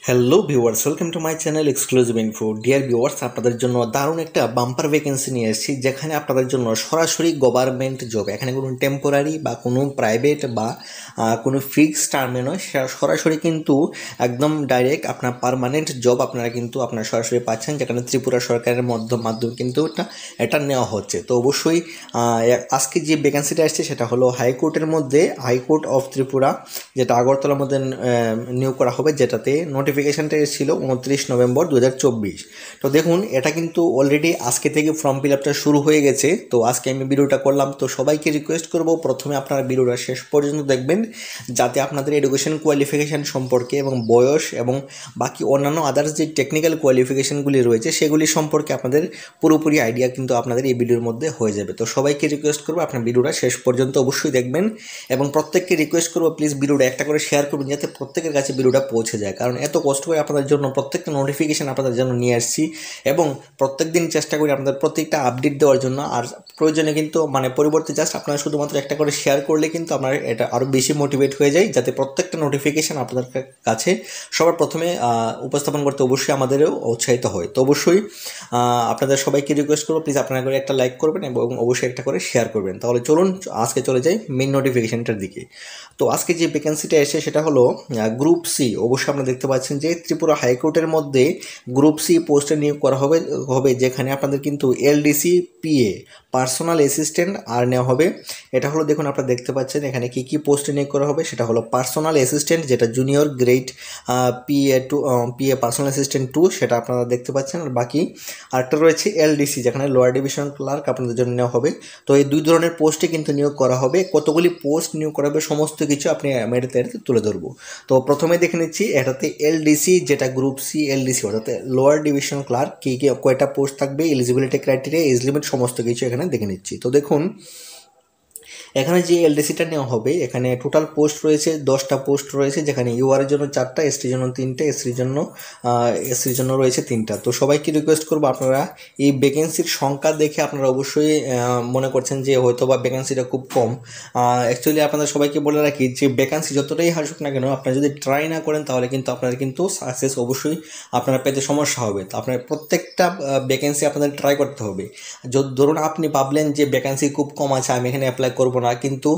Hello viewers, welcome to my channel exclusive info. Dear viewers, আপনাদের জন্য দারুণ একটা বাম্পার ভ্যাকেন্সি নিয়ে এসেছি, যেখানে আপনাদের জন্য সরাসরি গভর্নমেন্ট জব। এখানে কোনো টেম্পোরারি বা কোনো প্রাইভেট বা কোনো ফিক্সড টার্মে নয়, সরাসরি কিন্তু একদম ডাইরেক্ট আপনার পার্মানেন্ট জব আপনারা কিন্তু আপনার সরাসরি পাচ্ছেন, যেখানে ত্রিপুরা সরকারের মাধ্যমে কিন্তু এটা নেওয়া হচ্ছে। তো অবশ্যই আজকে যে ভ্যাকেন্সিটা আসছে সেটা হলো হাইকোর্টের মধ্যে, হাইকোর্ট অফ ত্রিপুরা, যেটা আগরতলার মধ্যে নিয়োগ করা হবে, যেটাতে নোটিফিকেশানটা এসেছিল 29 নভেম্বর 2024। তো দেখুন, এটা কিন্তু অলরেডি আজকে থেকে ফর্ম ফিল আপটা শুরু হয়ে গেছে। তো আজকে আমি ভিডিওটা করলাম, তো সবাইকে রিকোয়েস্ট করব প্রথমে আপনারা ভিডিওটা শেষ পর্যন্ত দেখবেন, যাতে আপনাদের এডুকেশন কোয়ালিফিকেশান সম্পর্কে এবং বয়স এবং বাকি অন্যান্য আদার্স যে টেকনিক্যাল কোয়ালিফিকেশানগুলি রয়েছে সেগুলি সম্পর্কে আপনাদের পুরোপুরি আইডিয়া কিন্তু আপনাদের এই ভিডিওর মধ্যে হয়ে যাবে। তো সবাইকে রিকোয়েস্ট করবো আপনার ভিডিওটা শেষ পর্যন্ত অবশ্যই দেখবেন, এবং প্রত্যেককে রিকোয়েস্ট করবো প্লিজ ভিডিওটা একটা করে শেয়ার করবেন, যাতে প্রত্যেকের কাছে ভিডিওটা পৌঁছে যায়। কারণ এত কষ্ট করে আপনাদের জন্য প্রত্যেকটা নোটিফিকেশান আপনাদের জন্য নিয়ে আসছি, এবং প্রত্যেক দিন চেষ্টা করি আপনাদের প্রত্যেকটা আপডেট দেওয়ার জন্য। আর প্রয়োজনে কিন্তু পরিবর্তে জাস্ট আপনারা শুধুমাত্র একটা করে শেয়ার করলে কিন্তু আপনার এটা আরও বেশি মোটিভেট হয়ে যায়, যাতে প্রত্যেকটা নোটিফিকেশান আপনাদের কাছে সবার প্রথমে উপস্থাপন করতে অবশ্যই আমাদেরও উৎসাহিত হয়। তো অবশ্যই আপনাদের সবাইকে রিকোয়েস্ট করবো প্লিজ আপনারা করে একটা লাইক করবেন এবং অবশ্যই একটা করে শেয়ার করবেন। তাহলে চলুন আজকে চলে যাই মেইন নোটিফিকেশানটার দিকে। তো আজকে যে ভ্যাকেন্সিটা এসে সেটা হলো গ্রুপ সি। অবশ্যই আপনারা দেখতে পাচ্ছেন যে ত্রিপুরা হাইকোর্টের মধ্যে গ্রুপ সি পোস্টে নিয়োগ করা হবে, যেখানে আপনাদের কিন্তু এলডিসি পিএ পার্সোনাল অ্যাসিস্ট্যান্ট আর নেওয়া হবে। এটা হলো, দেখুন আপনারা দেখতে পাচ্ছেন এখানে কী পোস্টে নিয়োগ করা হবে। সেটা হলো পার্সোনাল অ্যাসিস্ট্যান্ট, যেটা junior grade PA personal assistant 2, সেটা আপনারা দেখতে পাচ্ছেন। আর বাকি আরেকটা রয়েছে এলডিসি, যেখানে লোয়ার ডিভিশন ক্লার্ক আপনাদের জন্য নেওয়া হবে। তো এই দুই ধরনের পোস্টে কিন্তু নিয়োগ করা হবে। কতগুলি পোস্ট নিয়োগ করা হবে সমস্ত কিছু আপনি এটাতে তুলে ধরবো। তো প্রথমে দেখে নিচ্ছি এটাতে এলডিসি, যেটা গ্রুপ সি এলডিসি, অর্থাৎ লোয়ার ডিভিশন ক্লার্ক, কী কয়টা পোস্ট থাকবে, এলিজিবিলিটি ক্রাইটেরিয়া, এজ লিমিট, সমস্ত কিছু এখানে দেখে নিচ্ছি। তো দেখুন, এখানে যে এলডিসিটা নেওয়া হবে, এখানে টোটাল পোস্ট রয়েছে 10টা পোস্ট রয়েছে, যেখানে ইউআর এর জন্য 4টা, এসটির জন্য 3টে, এসসির জন্য রয়েছে 3টা। তো সবাইকে রিকোয়েস্ট করবো আপনারা এই ভ্যাকেন্সির সংখ্যা দেখে আপনারা অবশ্যই মনে করছেন যে হয়তো বা ভ্যাকেন্সিটা খুব কম। অ্যাকচুয়ালি আপনাদের সবাইকে বলে রাখি যে ভ্যাকেন্সি যতটাই আসুক না কেন, আপনারা যদি ট্রাই না করেন তাহলে কিন্তু আপনারা কিন্তু সাকসেস অবশ্যই আপনারা পেতে সমস্যা হবে। তো আপনার প্রত্যেকটা ভ্যাকেন্সি আপনাদের ট্রাই করতে হবে। ধরুন আপনি ভাবলেন যে ভ্যাকেন্সি খুব কম আছে, আমি এখানে অ্যাপ্লাই করবো না, কিন্তু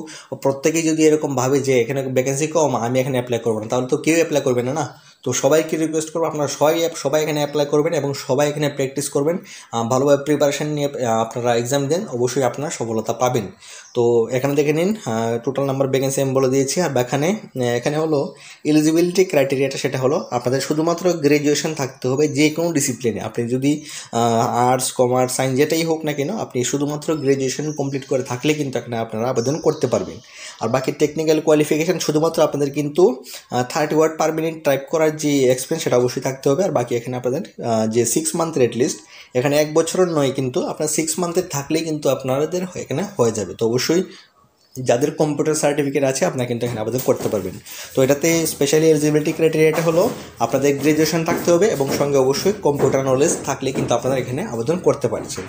প্রত্যেকেই যদি এরকম ভাবে যে এখানে ভ্যাকেন্সি কম, আমি এখানে অ্যাপ্লাই করবো না, তাহলে তো কেউ অ্যাপ্লাই করবে না। না, তো সবাইকে রিকোয়েস্ট করবো আপনারা সবাই এখানে অ্যাপ্লাই করবেন এবং সবাই এখানে প্র্যাকটিস করবেন, ভালোভাবে প্রিপারেশান নিয়ে আপনারা এক্সাম দেন, অবশ্যই আপনারা সফলতা পাবেন। তো এখানে দেখে নিন টোটাল নাম্বার ভ্যাকেন্সি আমি বলে দিয়েছি। আর এখানে হলো এলিজিবিলিটি ক্রাইটেরিয়াটা, সেটা হলো আপনাদের শুধুমাত্র গ্র্যাজুয়েশন থাকতে হবে যে কোনো ডিসিপ্লিনে। আপনি যদি আর্টস, কমার্স, সায়েন্স যেটাই হোক না কেন, আপনি শুধুমাত্র গ্র্যাজুয়েশন কমপ্লিট করে থাকলে কিন্তু এখানে আপনারা আবেদন করতে পারবেন। আর বাকি টেকনিক্যাল কোয়ালিফিকেশান শুধুমাত্র আপনাদের কিন্তু 30 ওয়ার্ড পার মিনিট টাইপ করার যে এক্সপিরিয়েন্স সেটা অবশ্যই থাকতে হবে। আর বাকি এখানে আপনাদের যে 6 মান্থের অ্যাটলিস্ট, এখানে 1 বছরের নয়, কিন্তু আপনার 6 মান্থের থাকলেই কিন্তু আপনাদের এখানে হয়ে যাবে। তো অবশ্যই যাদের কম্পিউটার সার্টিফিকেট আছে আপনারা কিন্তু এখানে আবেদন করতে পারবেন। তো এটাতে স্পেশালি এলিজিবিলিটি ক্রাইটেরিয়াটা হলো আপনাদের গ্র্যাজুয়েশন থাকতে হবে এবং সঙ্গে অবশ্যই কম্পিউটার নলেজ থাকলে কিন্তু আপনারা এখানে আবেদন করতে পারছেন।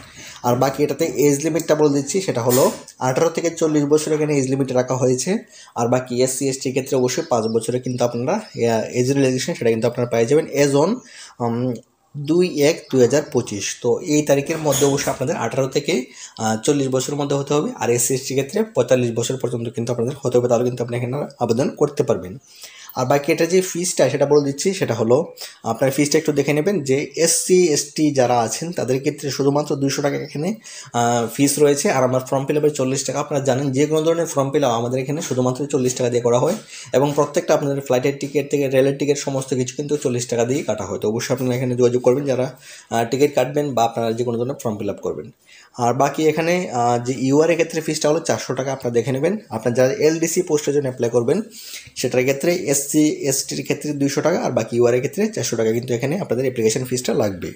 আর বাকি এটাতে এজ লিমিটটা বলে দিচ্ছি, সেটা হলো 18 থেকে 40 বছর এখানে এজ লিমিট রাখা হয়েছে। আর বাকি এসসি এসটির ক্ষেত্রে অবশ্যই 5 বছরে কিন্তু আপনারা এজ রিল্যাক্সেশন সেটা কিন্তু আপনারা পেয়ে যাবেন এজ অন 2/1/2025। তো এই তারিখের মধ্যে অবশ্যই আপনাদের 18 থেকে 40 বছরের মধ্যে হতে হবে। আর এসসি এসটির ক্ষেত্রে 45 বছর পর্যন্ত কিন্তু আপনাদের হতে হবে, তাহলে কিন্তু আপনি এখানে আবেদন করতে পারবেন। আর বাকি এটা যে ফিসটা সেটা বলে দিচ্ছি, সেটা হলো আপনার ফিসটা একটু দেখে নেবেন যে এসসি এসটি যারা আছেন তাদের ক্ষেত্রে শুধুমাত্র 200 টাকা এখানে ফিস রয়েছে। আর আমার ফর্ম ফিল আপের 40 টাকা। আপনারা জানেন যে কোনো ধরনের ফর্ম ফিল আপ আমাদের এখানে শুধুমাত্র 40 টাকা দিয়ে করা হয়, এবং প্রত্যেকটা আপনাদের ফ্লাইটের টিকিট থেকে রেলের টিকিট সমস্ত কিছু কিন্তু 40 টাকা দিয়ে কাটা হয়। তো অবশ্যই আপনারা এখানে যোগাযোগ করবেন যারা টিকিট কাটবেন বা আপনারা যে কোনো ধরনের ফর্ম ফিল আপ করবেন। আর বাকি এখানে যে ইউআরের ক্ষেত্রে ফিসটা হলো 400 টাকা, আপনারা দেখে নেবেন। আপনার যারা এলডিসি পোস্টের জন্য অ্যাপ্লাই করবেন সেটার ক্ষেত্রে এসসি এসটির ক্ষেত্রে 200 টাকা, আর বাকি ইউআরের ক্ষেত্রে 400 টাকা কিন্তু এখানে আপনাদের অ্যাপ্লিকেশন ফিসটা লাগবে।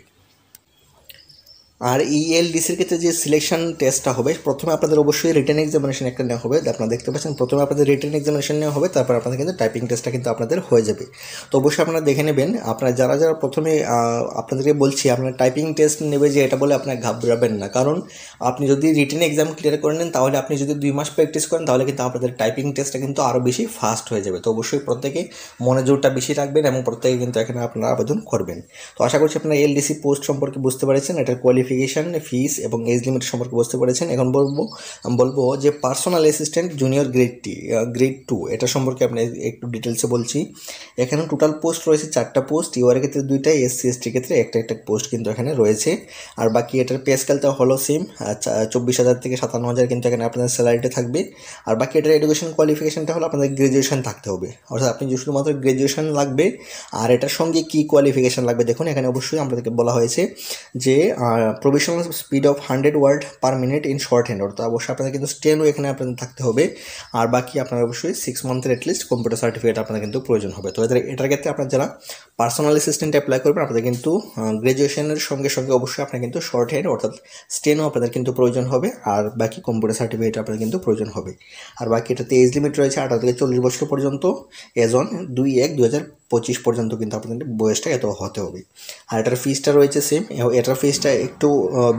আর এই এলডিসির ক্ষেত্রে যে সিলেকশন টেস্টটা হবে, প্রথমে আপনাদের অবশ্যই রিটেন এক্সামিনেশন একটা নেওয়া হবে। আপনারা দেখতে পাচ্ছেন প্রথমে আপনাদের রিটেন এক্সামিনেশন নেওয়া হবে, তারপর আপনাদের কিন্তু টাইপিং টেস্টটা কিন্তু আপনাদের হয়ে যাবে। তো অবশ্যই আপনারা দেখে নেবেন। আপনারা যারা যারা প্রথমে আপনাদেরকে বলছি আপনারা টাইপিং টেস্ট নেবে যে এটা বলে আপনারা ঘাবড়াবেন না, কারণ আপনি যদি রিটেন এক্সাম ক্লিয়ার করে নেন তাহলে আপনি যদি 2 মাস প্র্যাকটিস করেন তাহলে কিন্তু আপনাদের টাইপিং টেস্টটা কিন্তু আরও বেশি ফাস্ট হয়ে যাবে। তো অবশ্যই প্রত্যেকে মনোযোগটা বেশি রাখবেন এবং প্রত্যেকে কিন্তু এখানে আপনারা আবেদন করবেন। তো আশা করছি আপনারা এলডিসি পোস্ট সম্পর্কে বুঝতে পেরেছেন, এটার কোয়ালিফিকেশান, ফিস এবং এজ লিমিট সম্পর্কে বুঝতে পেরেছেন। এখন বলবো যে পার্সোনাল অ্যাসিস্ট্যান্ট জুনিয়র গ্রেড 2 এটা সম্পর্কে আপনি একটু ডিটেলসে বলছি। এখানে টোটাল পোস্ট রয়েছে 4টা পোস্ট, ইউআর ক্ষেত্রে 2টা, এসসি এসটি ক্ষেত্রে একটা পোস্ট কিন্তু এখানে রয়েছে। আর বাকি এটার পে স্কেলটা হলো সেম, 24,000 থেকে 57,000 কিন্তু এখানে আপনাদের স্যালারিটা থাকবে। আর বাকি এটার এডুকেশন কোয়ালিফিকেশানটা হলো আপনাদের গ্রাজুয়েশন থাকতে হবে, অর্থাৎ আপনি শুধুমাত্র গ্রাজুয়েশন লাগবে। আর এটার সঙ্গে কী কোয়ালিফিকেশান লাগবে দেখুন, এখানে অবশ্যই আমাদেরকে বলা হয়েছে যে provisional speed of 100 word per minute in shorthand, অর্থাৎ অবশ্যই আপনাদের কিন্তু স্টেনও এখানে আপনাদের থাকতে হবে। আর বাকি আপনার অবশ্যই 6 মান্থের অ্যাটলিস্ট কম্পিউটার সার্টিফিকেট আপনাদের কিন্তু প্রয়োজন হবে। তো এটার ক্ষেত্রে আপনার যারা পার্সোনাল অ্যাসিস্ট্যান্ট অ্যাপ্লাই করবেন আপনাদের কিন্তু গ্র্যাজুয়েশনের সঙ্গে সঙ্গে অবশ্যই আপনার কিন্তু শর্ট হ্যান্ড অর্থাৎ স্টেনও আপনাদের কিন্তু প্রয়োজন হবে। আর বাকি কম্পিউটার সার্টিফিকেট আপনাদের কিন্তু প্রয়োজন হবে। আর বাকি এটাতে এজ লিমিট রয়েছে 18 থেকে 40 বছর পর্যন্ত, এজ অন 2/1/2025 পর্যন্ত কিন্তু আপনাদের বয়সটা এত হতে হবে। আর এটার ফিসটা রয়েছে সেম, এটার ফিসটা একটু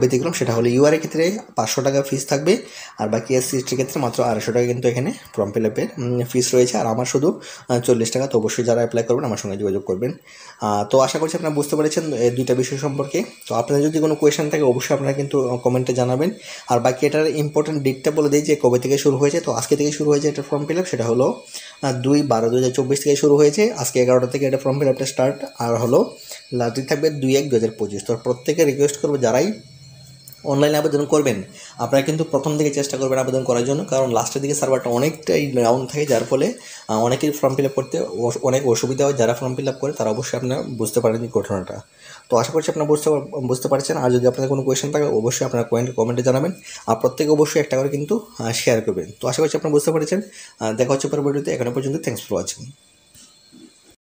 ব্যতিক্রম, সেটা হলো ইউআর এর ক্ষেত্রে 500 টাকা ফিস থাকবে। আর বাকি এসসি এসটির ক্ষেত্রে মাত্র 250 টাকা কিন্তু এখানে ফর্ম ফিল আপের ফিস রয়েছে। আর আমার শুধু 40 টাকা। তো অবশ্যই যারা অ্যাপ্লাই করবেন আমার সঙ্গে যোগাযোগ করবেন। তো আশা করছি আপনারা বুঝতে পেরেছেন এই দুইটা বিষয় সম্পর্কে। তো আপনাদের যদি কোনো কোয়েশ্চেন থাকে অবশ্যই আপনারা কিন্তু কমেন্টে জানাবেন। আর বাকি এটার ইম্পর্টেন্ট ডেটটা বলে দিই যে কবে থেকে শুরু হয়েছে। তো আজকে থেকে শুরু হয়েছে এটার ফর্ম ফিল আপ, সেটা হলো 2/12/2024 থেকে শুরু হয়েছে। আজকে 11টা থেকে এটা ফর্ম ফিল আপটা স্টার্ট, আর হলো লাস্ট ডেট থাকবে 2/1/2025। তো প্রত্যেকে রিকোয়েস্ট করবো যারাই অনলাইনে আবেদন করবেন আপনারা কিন্তু প্রথম দিকে চেষ্টা করবেন আবেদন করার জন্য, কারণ লাস্টের দিকে সার্ভারটা অনেকটাই ডাউন থাকে, যার ফলে অনেকেই ফর্ম ফিল আপ করতে অনেক অসুবিধা হয়। যারা ফর্ম ফিল আপ করে তারা অবশ্যই আপনারা বুঝতে পারেন এই ঘটনাটা। তো আশা করছি আপনারা বুঝতে পারছেন। আর যদি আপনাদের কোনো কোয়েশ্চেন থাকে অবশ্যই আপনারা কমেন্টে জানাবেন। আর প্রত্যেকে অবশ্যই একটা করে কিন্তু শেয়ার করবেন। তো আশা করছি আপনারা বুঝতে পেরেছেন। দেখা হচ্ছে পরবর্তীতে, এখনো পর্যন্ত থ্যাঙ্কস ফর ওয়াচিং।